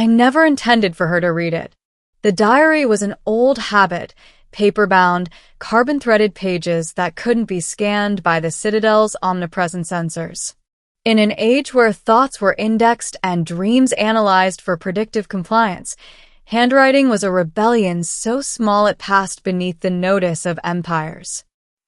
I never intended for her to read it. The diary was an old habit, paper-bound, carbon-threaded pages that couldn't be scanned by the Citadel's omnipresent sensors. In an age where thoughts were indexed and dreams analyzed for predictive compliance, handwriting was a rebellion so small it passed beneath the notice of empires.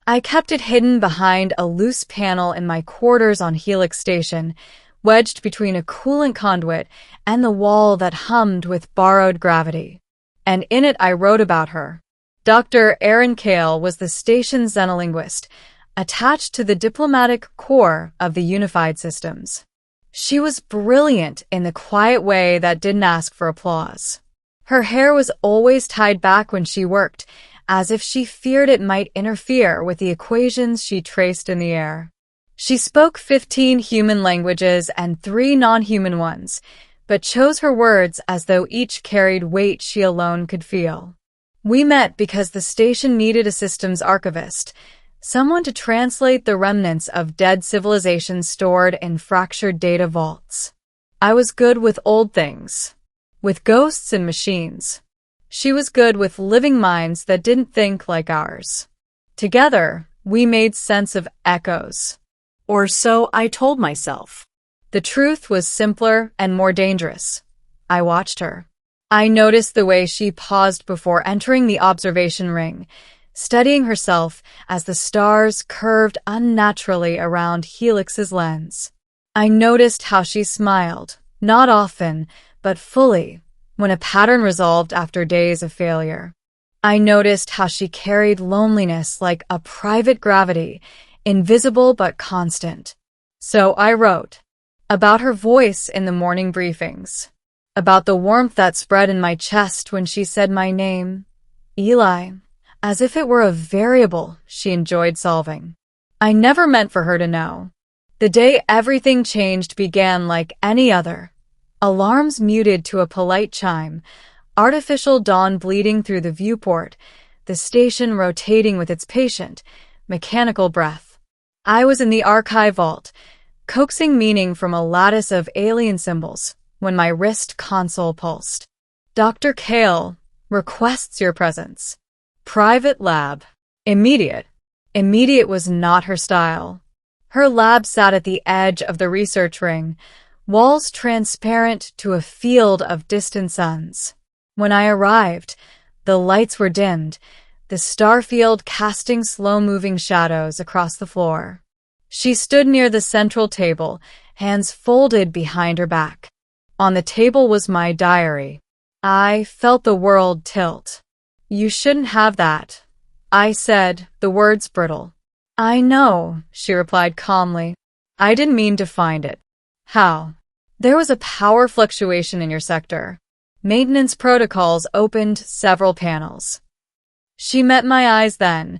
I kept it hidden behind a loose panel in my quarters on Helix Station, wedged between a coolant conduit and the wall that hummed with borrowed gravity. And in it I wrote about her. Dr. Aaron Kale was the station's xenolinguist, attached to the diplomatic core of the unified systems. She was brilliant in the quiet way that didn't ask for applause. Her hair was always tied back when she worked, as if she feared it might interfere with the equations she traced in the air. She spoke 15 human languages and 3 non-human ones, but chose her words as though each carried weight she alone could feel. We met because the station needed a systems archivist, someone to translate the remnants of dead civilizations stored in fractured data vaults. I was good with old things, with ghosts and machines. She was good with living minds that didn't think like ours. Together, we made sense of echoes. Or so I told myself. The truth was simpler and more dangerous. I watched her. I noticed the way she paused before entering the observation ring, studying herself as the stars curved unnaturally around Helix's lens. I noticed how she smiled, not often, but fully, when a pattern resolved after days of failure. I noticed how she carried loneliness like a private gravity, invisible but constant. So I wrote about her voice in the morning briefings, about the warmth that spread in my chest when she said my name, Eli, as if it were a variable she enjoyed solving. I never meant for her to know. The day everything changed began like any other. Alarms muted to a polite chime, artificial dawn bleeding through the viewport, the station rotating with its patient, mechanical breath. I was in the archive vault, coaxing meaning from a lattice of alien symbols, when my wrist console pulsed. Dr. Kale requests your presence. Private lab. Immediate. Immediate was not her style. Her lab sat at the edge of the research ring, walls transparent to a field of distant suns. When I arrived, the lights were dimmed, the starfield casting slow-moving shadows across the floor. She stood near the central table, hands folded behind her back. On the table was my diary. I felt the world tilt. You shouldn't have that, I said, the words brittle. I know, she replied calmly. I didn't mean to find it. How? There was a power fluctuation in your sector. Maintenance protocols opened several panels. She met my eyes then,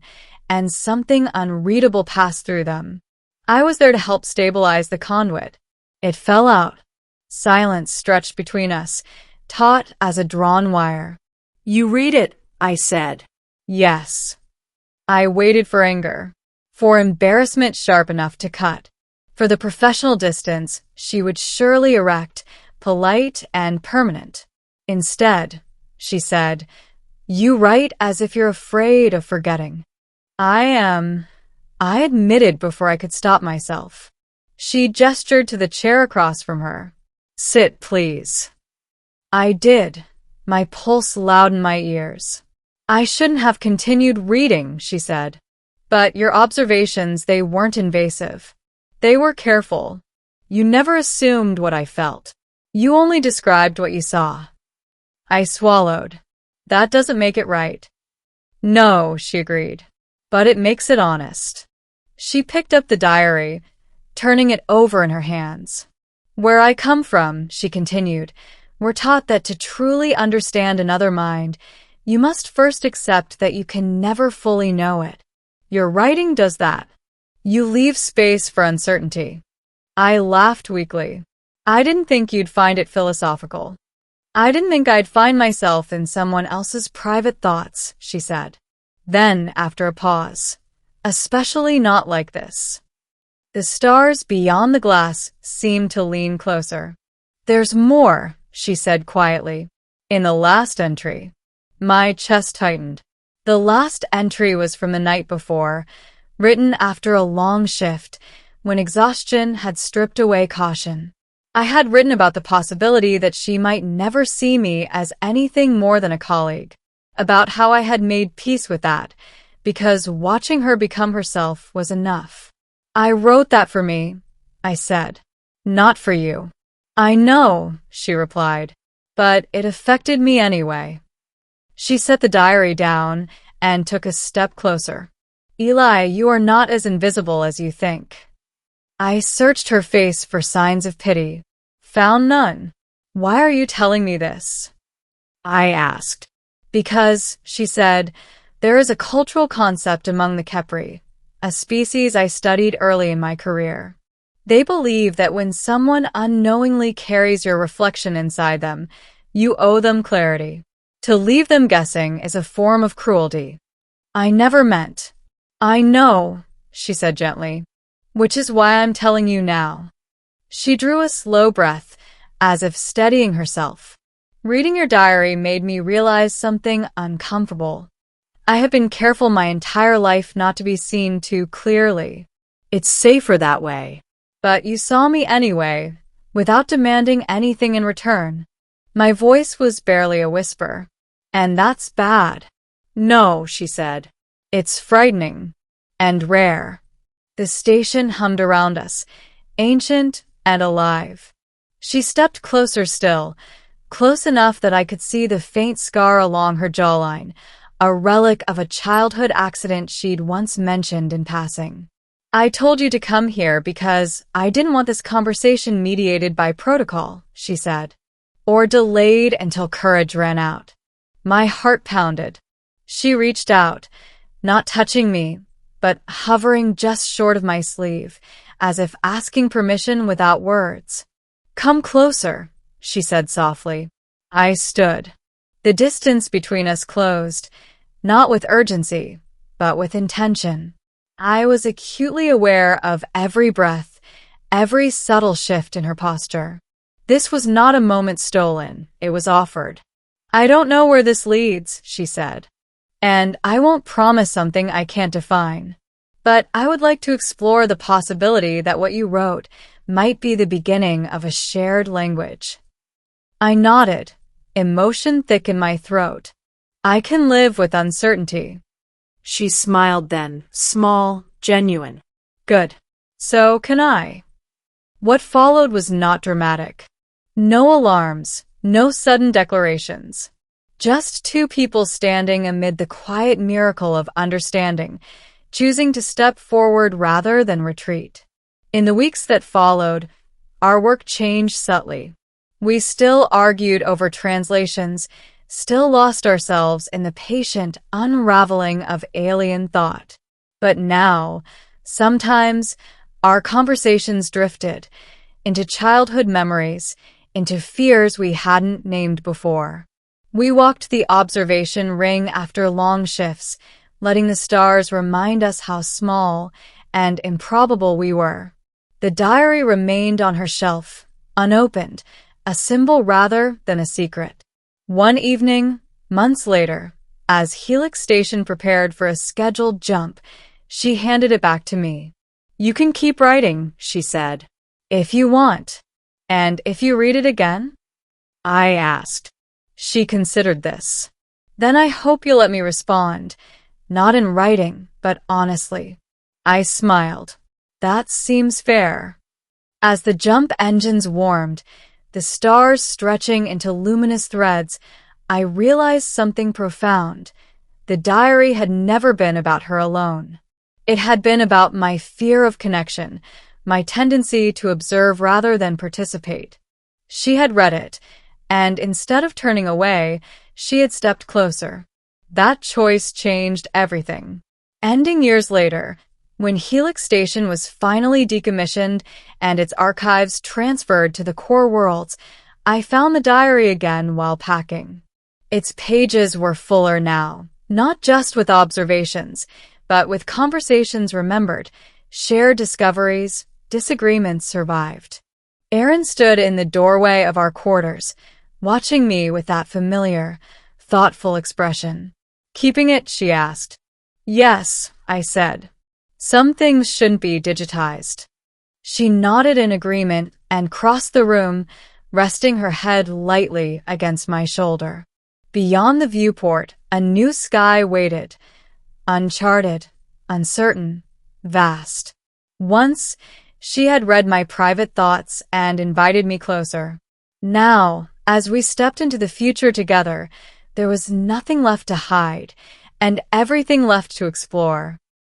and something unreadable passed through them. I was there to help stabilize the conduit. It fell out. Silence stretched between us, taut as a drawn wire. You read it, I said. Yes. I waited for anger, for embarrassment sharp enough to cut, for the professional distance she would surely erect, polite and permanent. Instead, she said, you write as if you're afraid of forgetting. I admitted before I could stop myself. She gestured to the chair across from her. Sit, please. I did, my pulse loud in my ears. I shouldn't have continued reading, she said. But your observations, they weren't invasive. They were careful. You never assumed what I felt. You only described what you saw. I swallowed. That doesn't make it right. No, she agreed. But it makes it honest. She picked up the diary, turning it over in her hands. Where I come from, she continued, we're taught that to truly understand another mind, you must first accept that you can never fully know it. Your writing does that. You leave space for uncertainty. I laughed weakly. I didn't think you'd find it philosophical. I didn't think I'd find myself in someone else's private thoughts, she said. Then, after a pause, especially not like this. The stars beyond the glass seemed to lean closer. There's more, she said quietly. In the last entry. My chest tightened. The last entry was from the night before, written after a long shift, when exhaustion had stripped away caution. I had written about the possibility that she might never see me as anything more than a colleague, about how I had made peace with that, because watching her become herself was enough. I wrote that for me, I said. Not for you. I know, she replied, but it affected me anyway. She set the diary down and took a step closer. Eli, you are not as invisible as you think. I searched her face for signs of pity. Found none. Why are you telling me this? I asked. Because, she said, there is a cultural concept among the Khepri, a species I studied early in my career. They believe that when someone unknowingly carries your reflection inside them, you owe them clarity. To leave them guessing is a form of cruelty. I never meant. I know, she said gently, which is why I'm telling you now. She drew a slow breath, as if steadying herself. Reading your diary made me realize something uncomfortable. I have been careful my entire life not to be seen too clearly. It's safer that way. But you saw me anyway, without demanding anything in return. My voice was barely a whisper. And that's bad. No, she said. It's frightening. And rare. The station hummed around us, ancient and alive. She stepped closer still, close enough that I could see the faint scar along her jawline, a relic of a childhood accident she'd once mentioned in passing. I told you to come here because I didn't want this conversation mediated by protocol, she said, or delayed until courage ran out. My heart pounded. She reached out, not touching me, but hovering just short of my sleeve, as if asking permission without words. Come closer, she said softly. I stood. The distance between us closed, not with urgency, but with intention. I was acutely aware of every breath, every subtle shift in her posture. This was not a moment stolen, it was offered. I don't know where this leads, she said. And I won't promise something I can't define. But I would like to explore the possibility that what you wrote might be the beginning of a shared language. I nodded, emotion thick in my throat. I can live with uncertainty. She smiled then, small, genuine. Good. So can I. What followed was not dramatic. No alarms, no sudden declarations. Just two people standing amid the quiet miracle of understanding, choosing to step forward rather than retreat. In the weeks that followed, our work changed subtly. We still argued over translations, still lost ourselves in the patient unraveling of alien thought. But now, sometimes, our conversations drifted into childhood memories, into fears we hadn't named before. We walked the observation ring after long shifts, letting the stars remind us how small and improbable we were. The diary remained on her shelf, unopened, a symbol rather than a secret. One evening, months later, as Helix Station prepared for a scheduled jump, she handed it back to me. You can keep writing, she said, if you want. And if you read it again? I asked. She considered this. Then I hope you'll let me respond, not in writing, but honestly. I smiled. That seems fair. As the jump engines warmed, the stars stretching into luminous threads, I realized something profound. The diary had never been about her alone. It had been about my fear of connection, my tendency to observe rather than participate. She had read it, and instead of turning away, she had stepped closer. That choice changed everything. Ending years later, when Helix Station was finally decommissioned and its archives transferred to the core worlds, I found the diary again while packing. Its pages were fuller now, not just with observations, but with conversations remembered, shared discoveries, disagreements survived. Aaron stood in the doorway of our quarters, watching me with that familiar, thoughtful expression. "Keeping it?" she asked. "Yes," I said. "Some things shouldn't be digitized." She nodded in agreement and crossed the room, resting her head lightly against my shoulder. Beyond the viewport, a new sky waited, uncharted, uncertain, vast. Once, she had read my private thoughts and invited me closer. Now, as we stepped into the future together, there was nothing left to hide, and everything left to explore.